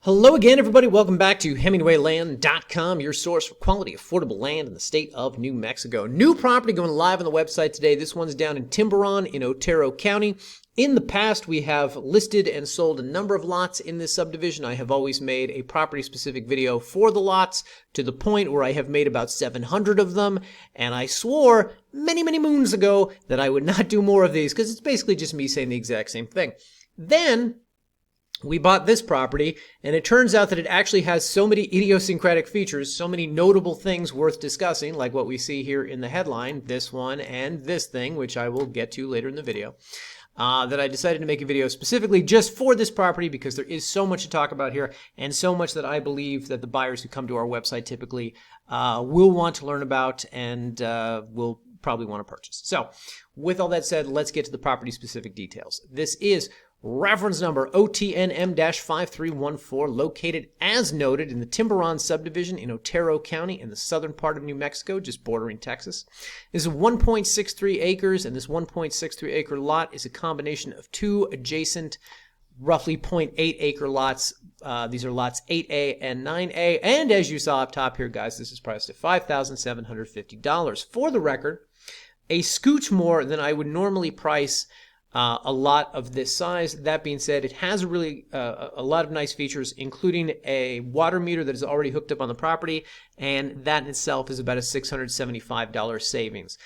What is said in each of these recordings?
Hello again, everybody. Welcome back to HemingwayLand.com, your source for quality, affordable land in the state of New Mexico. New property going live on the website today. This one's down in Timberon in Otero County. In the past, we have listed and sold a number of lots in this subdivision. I have always made a property-specific video for the lots to the point where I have made about 700 of them, and I swore many, many moons ago that I would not do more of these because it's basically just me saying the exact same thing. Then we bought this property, and it turns out that it actually has so many idiosyncratic features, so many notable things worth discussing, like what we see here in the headline, this one and this thing, which I will get to later in the video, that I decided to make a video specifically just for this property because there is so much to talk about here and so much that I believe that the buyers who come to our website typically will want to learn about and will probably want to purchase. So with all that said, let's get to the property-specific details. This is reference number OTNM-5314, located as noted in the Timberon Subdivision in Otero County in the southern part of New Mexico, just bordering Texas. This is 1.63 acres, and this 1.63 acre lot is a combination of two adjacent roughly 0.8 acre lots. These are lots 8A and 9A, and as you saw up top here, guys, this is priced at $5,750. For the record, a scooch more than I would normally price a lot of this size. That being said, it has really a lot of nice features, including a water meter that is already hooked up on the property, and that in itself is about a $675 savings.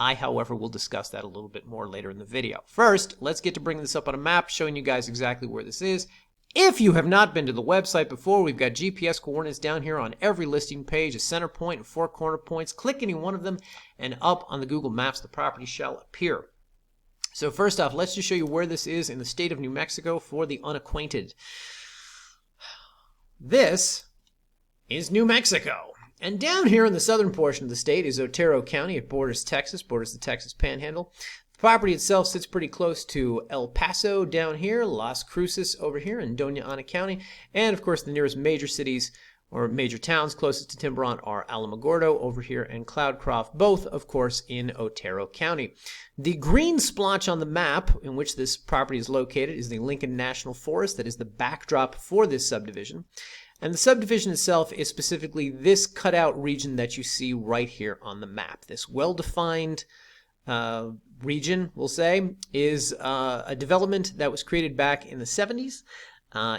I, however, will discuss that a little bit more later in the video. First, let's get to bringing this up on a map, showing you guys exactly where this is. If you have not been to the website before, we've got GPS coordinates down here on every listing page, a center point and 4 corner points. Click any one of them, and up on the Google Maps, the property shall appear. So first off, let's just show you where this is in the state of New Mexico for the unacquainted. This is New Mexico. And down here in the southern portion of the state is Otero County. It borders Texas, borders the Texas Panhandle. The property itself sits pretty close to El Paso down here, Las Cruces over here in Doña Ana County. And of course, the nearest major cities or major towns closest to Timberon are Alamogordo over here and Cloudcroft, both, of course, in Otero County. The green splotch on the map in which this property is located is the Lincoln National Forest. That is the backdrop for this subdivision. And the subdivision itself is specifically this cutout region that you see right here on the map. This well-defined region, we'll say, is a development that was created back in the 70s.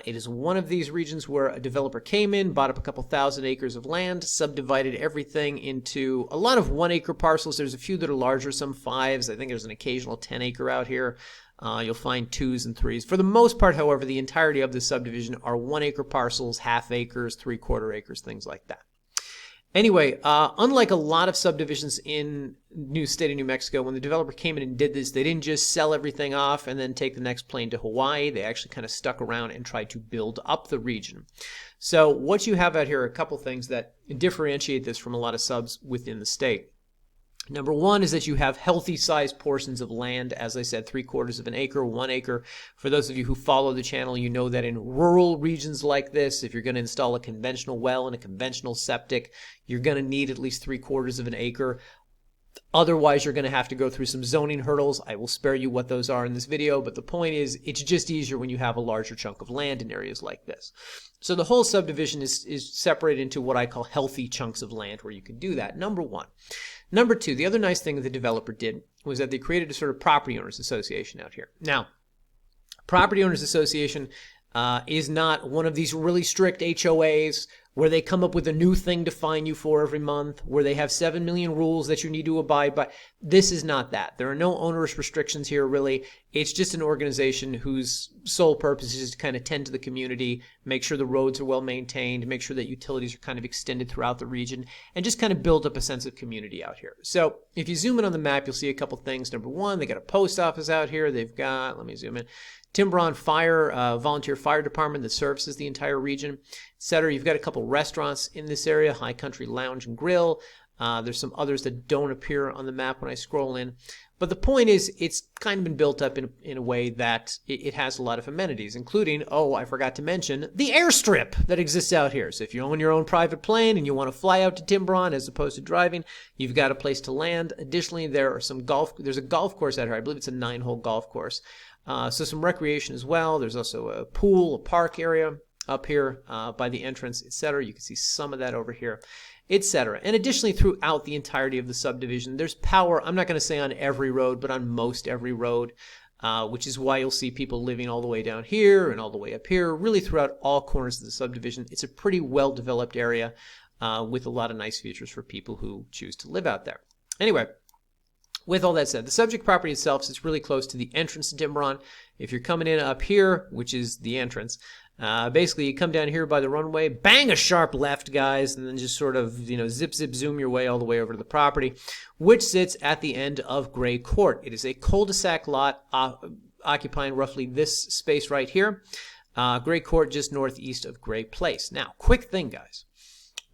It is one of these regions where a developer came in, bought up a couple thousand acres of land, subdivided everything into a lot of 1 acre parcels. There's a few that are larger, some 5s. I think there's an occasional 10 acre out here. You'll find 2s and 3s. For the most part, however, the entirety of this subdivision are 1 acre parcels, half acres, 3/4 acres, things like that. Anyway, unlike a lot of subdivisions in state of New Mexico, when the developer came in and did this, they didn't just sell everything off and then take the next plane to Hawaii. They actually kind of stuck around and tried to build up the region. So what you have out here are a couple things that differentiate this from a lot of subs within the state. Number one is that you have healthy sized portions of land. As I said, 3/4 of an acre, 1 acre. For those of you who follow the channel, you know that in rural regions like this, if you're going to install a conventional well and a conventional septic, you're going to need at least 3/4 of an acre. Otherwise, you're going to have to go through some zoning hurdles. I will spare you what those are in this video, but the point is it's just easier when you have a larger chunk of land in areas like this. So the whole subdivision is separated into what I call healthy chunks of land where you can do that, number one. Number two, the other nice thing that the developer did was that they created a sort of property owners association out here. Now, property owners association is not one of these really strict HOAs where they come up with a new thing to fine you for every month, where they have 7 million rules that you need to abide by. This is not that. There are no onerous restrictions here, really. It's just an organization whose sole purpose is to kind of tend to the community, make sure the roads are well maintained, make sure that utilities are kind of extended throughout the region, and just kind of build up a sense of community out here. So if you zoom in on the map, you'll see a couple things. Number one, they got a post office out here. They've got, let me zoom in, Timberon volunteer fire department that services the entire region, etc. You've got a couple restaurants in this area, High Country Lounge and Grill. There's some others that don't appear on the map when I scroll in. But the point is, it's kind of been built up in a way that it has a lot of amenities, including, oh, I forgot to mention, the airstrip that exists out here. So if you own your own private plane and you want to fly out to Timberon as opposed to driving, you've got a place to land. Additionally, there's a golf course out here. I believe it's a 9-hole golf course. So some recreation as well. There's also a pool, a park area. up here by the entrance, etc. You can see some of that over here, etc. And additionally, throughout the entirety of the subdivision, there's power. I'm not going to say on every road, but on most every road, which is why you'll see people living all the way down here and all the way up here, really throughout all corners of the subdivision. It's a pretty well-developed area with a lot of nice features for people who choose to live out there. Anyway, with all that said, the subject property itself sits really close to the entrance to Timberon. If you're coming in up here, which is the entrance, basically you come down here by the runway, bang a sharp left, guys, and then just sort of, zip, zip, zoom your way all the way over to the property, which sits at the end of Gray Court. It is a cul-de-sac lot occupying roughly this space right here. Gray Court just northeast of Gray Place. Now, quick thing, guys.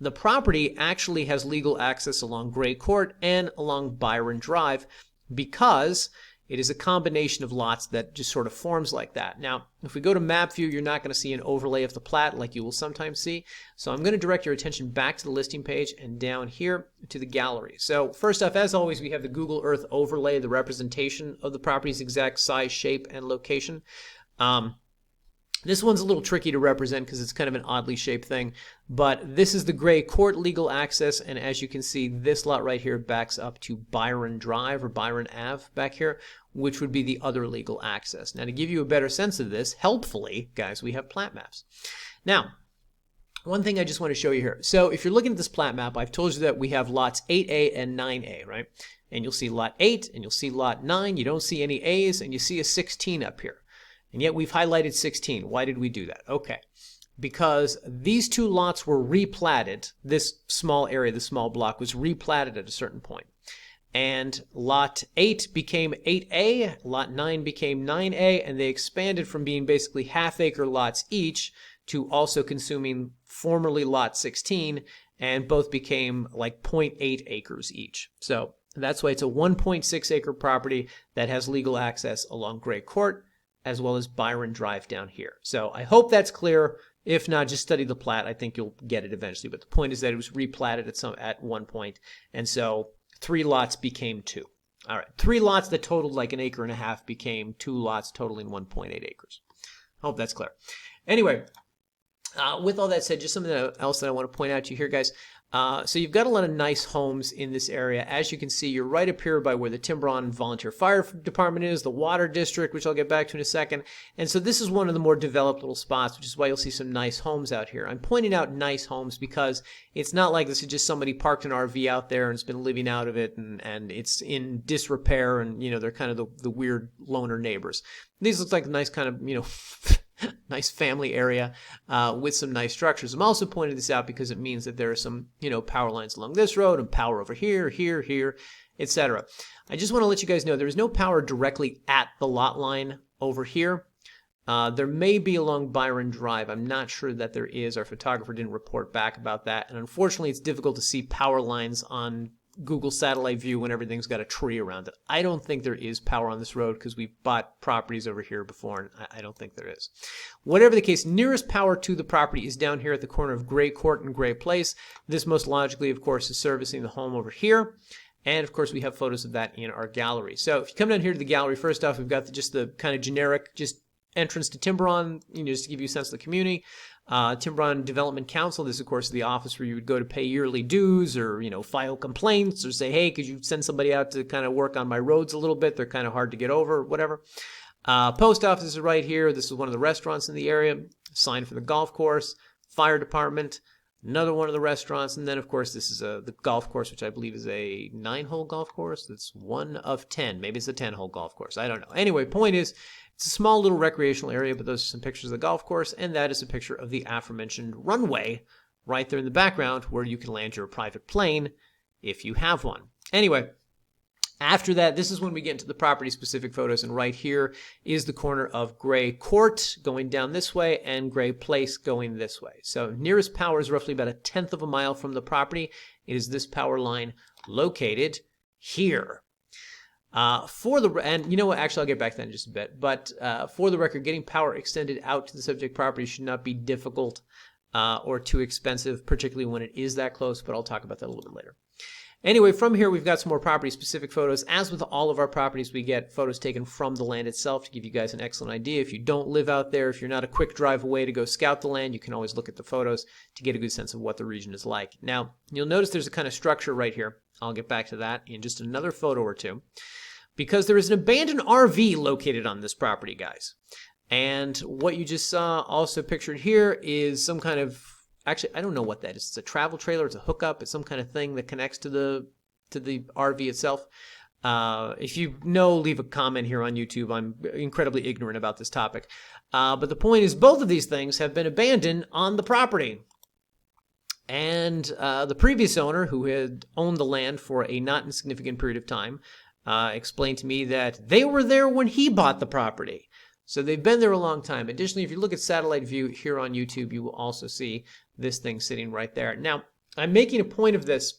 The property actually has legal access along Gray Court and along Byron Drive because it is a combination of lots that just sort of forms like that. Now, if we go to map view, you're not going to see an overlay of the plat like you will sometimes see. So I'm going to direct your attention back to the listing page and down here to the gallery. So first off, as always, we have the Google Earth overlay, the representation of the property's exact size, shape, and location. This one's a little tricky to represent because it's kind of an oddly shaped thing, but this is the Gray Court legal access, and as you can see, this lot right here backs up to Byron Drive or Byron Ave back here, which would be the other legal access. Now, to give you a better sense of this, helpfully, guys, we have plat maps. Now, one thing I just want to show you here. So if you're looking at this plat map, I've told you that we have lots 8A and 9A, right? And you'll see lot 8 and you'll see lot 9. You don't see any A's, and you see a 16 up here. And yet we've highlighted 16. Why did we do that? Okay. Because these two lots were replatted. This small area, the small block, was replatted at a certain point. And lot 8 became 8A, lot 9 became 9A, and they expanded from being basically half-acre lots each to also consuming formerly lot 16, and both became like 0.8 acres each. So that's why it's a 1.6 acre property that has legal access along Gray Court, as well as Byron Drive down here. So I hope that's clear. If not, just study the plat. I think you'll get it eventually. But the point is that it was replatted at one point, and so 3 lots became 2. All right, 3 lots that totaled like an acre and a half became 2 lots totaling 1.8 acres. I hope that's clear. Anyway, with all that said, just something else that I want to point out to you here, guys. So you've got a lot of nice homes in this area. As you can see, you're right up here by where the Timberon Volunteer Fire Department is, the Water District, which I'll get back to in a second. And so this is one of the more developed little spots, which is why you'll see some nice homes out here. I'm pointing out nice homes because it's not like this is just somebody parked an RV out there and has been living out of it, and it's in disrepair, and they're kind of the weird loner neighbors. These look like nice kind of nice family area with some nice structures. I'm also pointing this out because it means that there are some, power lines along this road and power over here, here, etc. I just want to let you guys know there is no power directly at the lot line over here. There may be along Byron Drive. I'm not sure that there is. Our photographer didn't report back about that. And unfortunately, it's difficult to see power lines on Google satellite view when everything's got a tree around it. I don't think there is power on this road because we've bought properties over here before, and I don't think there is. Whatever the case, nearest power to the property is down here at the corner of Gray Court and Gray Place. This most logically, of course, is servicing the home over here. And of course, we have photos of that in our gallery. So if you come down here to the gallery, first off, we've got just the kind of generic, just entrance to Timberon, just to give you a sense of the community. Timberon Development Council, this, of course, is the office where you would go to pay yearly dues or, file complaints or say, hey, could you send somebody out to kind of work on my roads a little bit? They're kind of hard to get over, whatever. Post office is right here. This is one of the restaurants in the area. Sign for the golf course. Fire department. Another one of the restaurants. And then, of course, this is the golf course, which I believe is a 9-hole golf course. That's 1 of 10. Maybe it's a 10-hole golf course. I don't know. Anyway, point is, it's a small little recreational area, but those are some pictures of the golf course, and that is a picture of the aforementioned runway right there in the background where you can land your private plane if you have one. Anyway, after that, this is when we get into the property-specific photos, and right here is the corner of Gray Court going down this way and Gray Place going this way. So nearest power is roughly about 1/10 of a mile from the property. It is this power line located here. And you know what, actually I'll get back to that in just a bit, but for the record, getting power extended out to the subject property should not be difficult or too expensive, particularly when it is that close, but I'll talk about that a little bit later. Anyway, from here, we've got some more property-specific photos. As with all of our properties, we get photos taken from the land itself to give you guys an excellent idea. If you don't live out there, if you're not a quick drive away to go scout the land, you can always look at the photos to get a good sense of what the region is like. Now, you'll notice there's a kind of structure right here. I'll get back to that in just another photo or two, because there is an abandoned RV located on this property, guys. And what you just saw also pictured here is some kind of, actually, I don't know what that is. It's a travel trailer. It's a hookup. It's some kind of thing that connects to the RV itself. If you know, leave a comment here on YouTube. I'm incredibly ignorant about this topic. But the point is, both of these things have been abandoned on the property. And the previous owner, who had owned the land for a not insignificant period of time, explained to me that they were there when he bought the property. So they've been there a long time. Additionally, if you look at satellite view here on YouTube, you will also see this thing sitting right there. Now, I'm making a point of this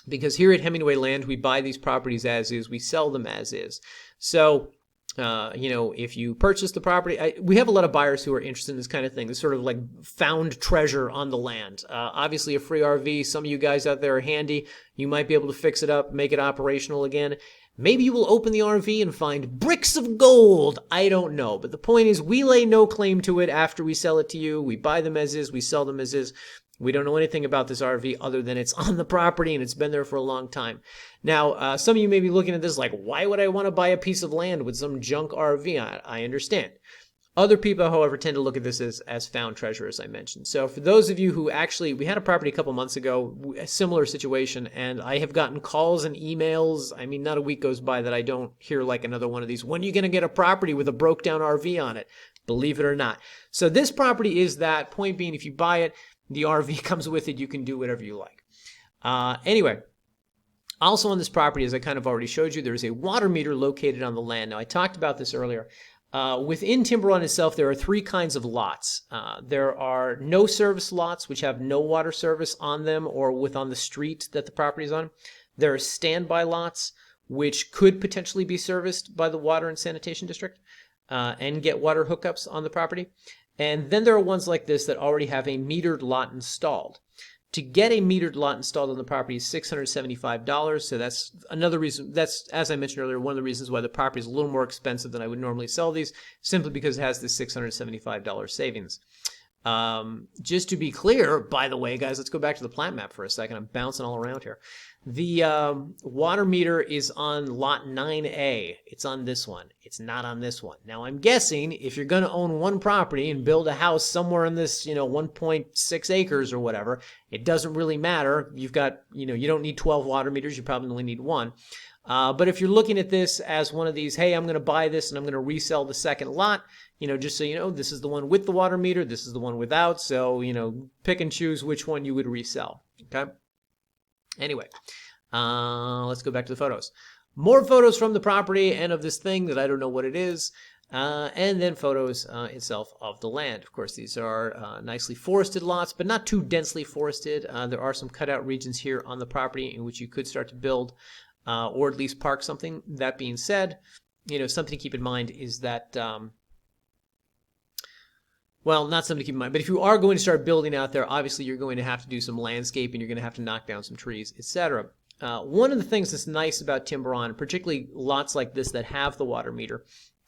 because here at Hemingway Land, we buy these properties as is, we sell them as is. So, you know, if you purchase the property, we have a lot of buyers who are interested in this kind of thing, this sort of like found treasure on the land. Obviously, a free RV, some of you guys out there are handy. You might be able to fix it up, make it operational again. Maybe you will open the RV and find bricks of gold. I don't know. But the point is, we lay no claim to it after we sell it to you. We buy them as is. We sell them as is. We don't know anything about this RV other than it's on the property and it's been there for a long time. Now, some of you may be looking at this like, why would I want to buy a piece of land with some junk RV? I understand. Other people, however, tend to look at this as found treasure, as I mentioned. So for those of you who actually, we had a property a couple months ago, a similar situation, and I have gotten calls and emails. I mean, not a week goes by that I don't hear like another one of these. When are you going to get a property with a broke down RV on it? Believe it or not. So this property is that. Point being, if you buy it, the RV comes with it. You can do whatever you like. Anyway. Also on this property, as I kind of already showed you, there is a water meter located on the land. Now, I talked about this earlier. Within Timberon itself, there are three kinds of lots. There are no service lots, which have no water service on them or on the street that the property is on. There are standby lots, which could potentially be serviced by the Water and Sanitation District and get water hookups on the property. And then there are ones like this that already have a metered lot installed. To get a metered lot installed on the property is $675. So that's another reason. That's, as I mentioned earlier, one of the reasons why the property is a little more expensive than I would normally sell these, simply because it has this $675 savings. Just to be clear, by the way, guys, let's go back to the plat map for a second. I'm bouncing all around here. The water meter is on lot 9A. It's on this one. It's not on this one. Now, I'm guessing if you're going to own one property and build a house somewhere in this, 1.6 acres or whatever, it doesn't really matter. You've got, you don't need 12 water meters. You probably only need one. But if you're looking at this as one of these, hey, I'm going to buy this and I'm going to resell the second lot, just so you know, this is the one with the water meter, this is the one without. So, pick and choose which one you would resell. Okay. Anyway, let's go back to the photos. More photos from the property and of this thing that I don't know what it is. And then photos itself of the land. Of course, these are nicely forested lots, but not too densely forested. There are some cutout regions here on the property in which you could start to build or at least park something. That being said, something to keep in mind is that, well, not something to keep in mind, but if you are going to start building out there, obviously you're going to have to do some landscaping, you're going to have to knock down some trees, etc. One of the things that's nice about Timberon, particularly lots like this that have the water meter,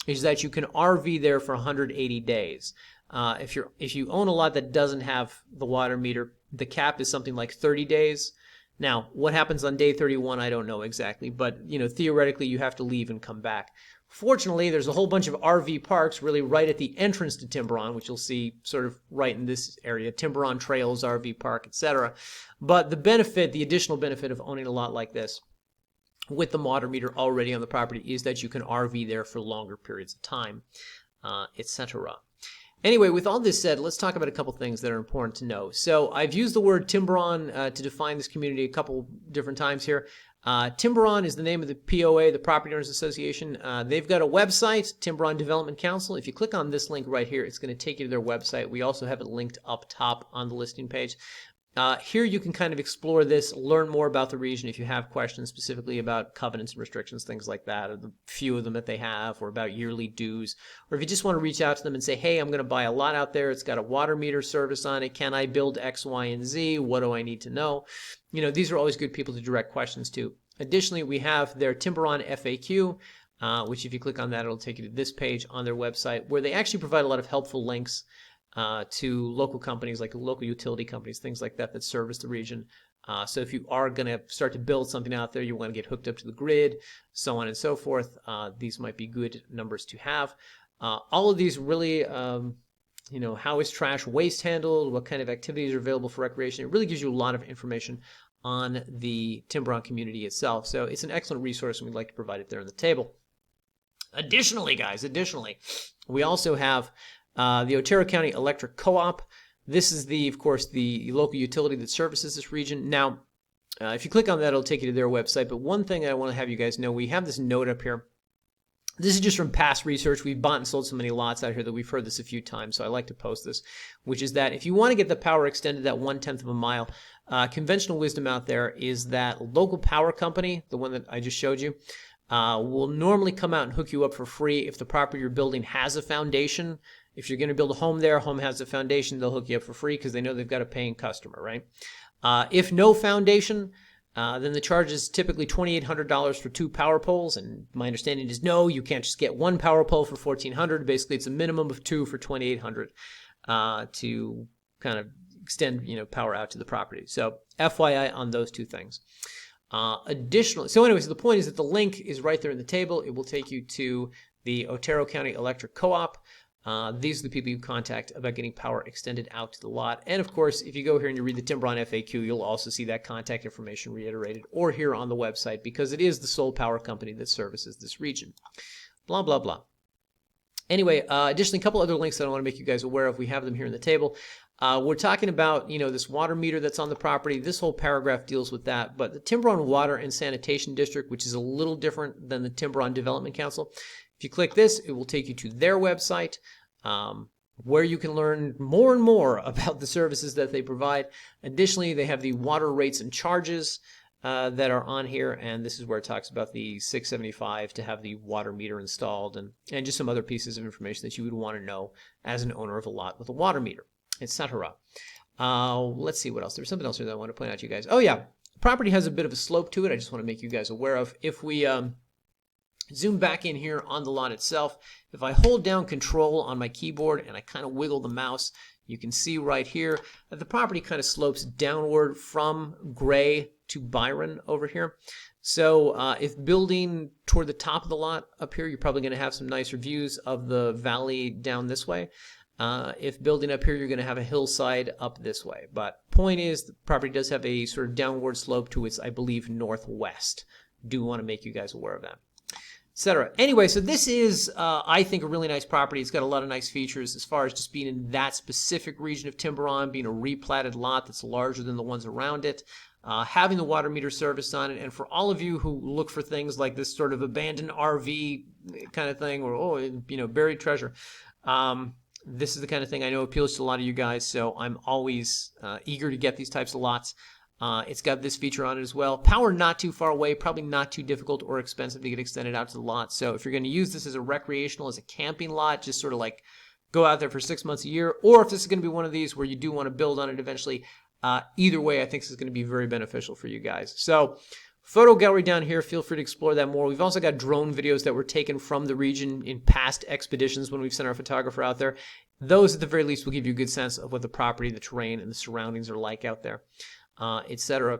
is that you can RV there for 180 days. If you own a lot that doesn't have the water meter, the cap is something like 30 days. Now, what happens on day 31, I don't know exactly, but theoretically you have to leave and come back. Fortunately, there's a whole bunch of RV parks really right at the entrance to Timberon, which you'll see sort of right in this area, Timberon Trails, RV Park, etc. But the additional benefit of owning a lot like this with the water meter already on the property is that you can RV there for longer periods of time, etc. Anyway, with all this said, let's talk about a couple things that are important to know. So I've used the word Timberon to define this community a couple different times here. Timberon is the name of the POA, the Property Owners Association. They've got a website, Timberon Development Council. If you click on this link right here, it's going to take you to their website. We also have it linked up top on the listing page. Here you can kind of explore this, learn more about the region if you have questions specifically about covenants and restrictions, things like that, or the few of them that they have, or about yearly dues. Or if you just want to reach out to them and say, hey, I'm going to buy a lot out there. It's got a water meter service on it. Can I build X, Y, and Z? What do I need to know? You know, these are always good people to direct questions to. Additionally, we have their Timberon FAQ, which if you click on that, it'll take you to this page on their website where they actually provide a lot of helpful links to local companies, like local utility companies, things like that, that service the region. So if you are going to start to build something out there, you want to get hooked up to the grid, so on and so forth, these might be good numbers to have. All of these really, you know, how is trash waste handled, what kind of activities are available for recreation. It really gives you a lot of information on the Timberon community itself. So it's an excellent resource, and we'd like to provide it there on the table. Additionally, guys, we also have the Otero County Electric Co-op. This is of course, the local utility that services this region. Now, if you click on that, it'll take you to their website. But one thing I want to have you guys know, we have this note up here. This is just from past research. We've bought and sold so many lots out here that we've heard this a few times, so I like to post this, which is that if you want to get the power extended that 1/10 of a mile, conventional wisdom out there is that local power company, the one that I just showed you, will normally come out and hook you up for free if the property you're building has a foundation. If you're going to build a home there, home has a foundation, they'll hook you up for free because they know they've got a paying customer, right? If no foundation, then the charge is typically $2,800 for 2 power poles, and my understanding is no, you can't just get 1 power pole for $1,400. Basically, it's a minimum of 2 for $2,800 to kind of extend, you know, power out to the property. So FYI on those 2 things. Additionally, so anyways, the point is that the link is right there in the table. It will take you to the Otero County Electric Co-op. These are the people you contact about getting power extended out to the lot. And of course, if you go here and you read the Timberon FAQ, you'll also see that contact information reiterated or here on the website because it is the sole power company that services this region. Blah, blah, blah. Anyway, additionally, a couple other links that I want to make you guys aware of. We have them here in the table. We're talking about, you know, this water meter that's on the property. This whole paragraph deals with that. But the Timberon Water and Sanitation District, which is a little different than the Timberon Development Council, if you click this, it will take you to their website where you can learn more and more about the services that they provide. Additionally, they have the water rates and charges that are on here, and this is where it talks about the $675 to have the water meter installed and just some other pieces of information that you would want to know as an owner of a lot with a water meter, etc. Let's see what else. There's something else here that I want to point out to you guys. Oh yeah, property has a bit of a slope to it. I just want to make you guys aware of. If we zoom back in here on the lot itself, if I hold down Control on my keyboard and I kind of wiggle the mouse, you can see right here that the property kind of slopes downward from Gray to Byron over here. So if building toward the top of the lot up here, you're probably going to have some nicer views of the valley down this way. If building up here, you're going to have a hillside up this way. But point is, the property does have a sort of downward slope to its, I believe, northwest. Do want to make you guys aware of that, etc. Anyway, so this is, I think, a really nice property. It's got a lot of nice features as far as just being in that specific region of Timberon, being a replatted lot that's larger than the ones around it, having the water meter service on it, and for all of you who look for things like this sort of abandoned RV kind of thing, or, oh, you know, buried treasure, this is the kind of thing I know appeals to a lot of you guys, so I'm always eager to get these types of lots. It's got this feature on it as well. Power not too far away, probably not too difficult or expensive to get extended out to the lot. So if you're going to use this as a recreational, as a camping lot, just sort of like go out there for 6 months a year, or if this is going to be one of these where you do want to build on it eventually, either way, I think this is going to be very beneficial for you guys. So photo gallery down here, feel free to explore that more. We've also got drone videos that were taken from the region in past expeditions when we've sent our photographer out there. Those, at the very least, will give you a good sense of what the property, the terrain, and the surroundings are like out there. Etc.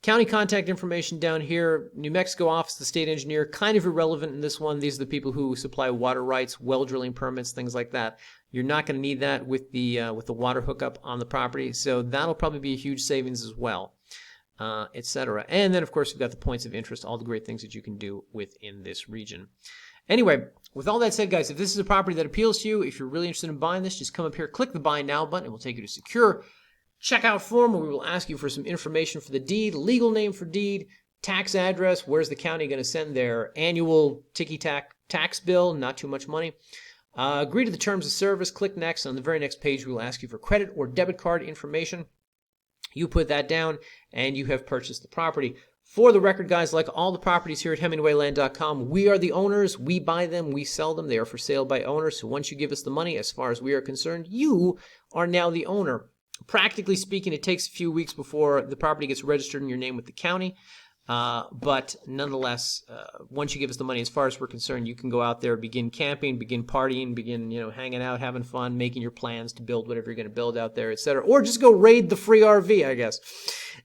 County contact information down here. New Mexico Office of the State Engineer, kind of irrelevant in this one. These are the people who supply water rights, well drilling permits, things like that. You're not going to need that with the water hookup on the property, so that'll probably be a huge savings as well, etc. And then, of course, we've got the points of interest, all the great things that you can do within this region. Anyway, with all that said, guys, if this is a property that appeals to you, if you're really interested in buying this, just come up here, click the Buy Now button. It will take you to secure checkout form where we will ask you for some information for the deed, legal name for deed, tax address, where's the county going to send their annual ticky-tack tax bill, not too much money. Agree to the terms of service, click next. On the very next page, we will ask you for credit or debit card information. You put that down, and you have purchased the property. For the record, guys, like all the properties here at HemingwayLand.com, we are the owners. We buy them. We sell them. They are for sale by owners. So once you give us the money, as far as we are concerned, you are now the owner. Practically speaking, it takes a few weeks before the property gets registered in your name with the county. But nonetheless, once you give us the money, as far as we're concerned, you can go out there, begin camping, begin partying, begin, hanging out, having fun, making your plans to build whatever you're going to build out there, etc. Or just go raid the free RV, I guess.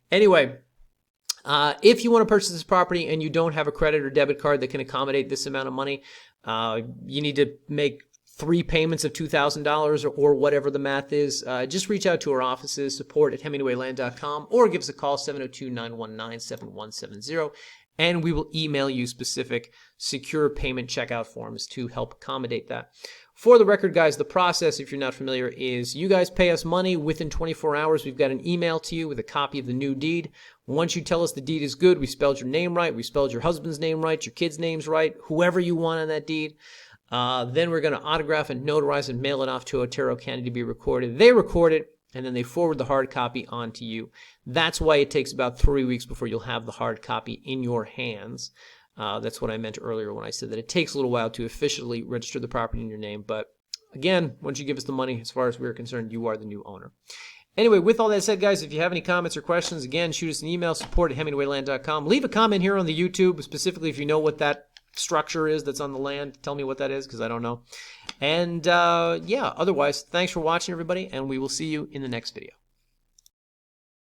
Anyway, if you want to purchase this property and you don't have a credit or debit card that can accommodate this amount of money, you need to make 3 payments of $2,000 or whatever the math is. Just reach out to our offices, support@HemingwayLand.com, or give us a call, 702-919-7170, and we will email you specific secure payment checkout forms to help accommodate that. For the record, guys, the process, if you're not familiar, is you guys pay us money. Within 24 hours, we've got an email to you with a copy of the new deed. Once you tell us the deed is good, we spelled your name right, we spelled your husband's name right, your kid's name's right, whoever you want on that deed. Then we're going to autograph and notarize and mail it off to Otero County to be recorded. They record it, and then they forward the hard copy on to you. That's why it takes about 3 weeks before you'll have the hard copy in your hands. That's what I meant earlier when I said that it takes a little while to officially register the property in your name. But again, once you give us the money, as far as we're concerned, you are the new owner. Anyway, with all that said, guys, if you have any comments or questions, again, shoot us an email, support@HemingwayLand.com. Leave a comment here on the YouTube, specifically if you know what that structure is that's on the land. Tell me what that is, because I don't know. And yeah, otherwise, thanks for watching, everybody, and we will see you in the next video.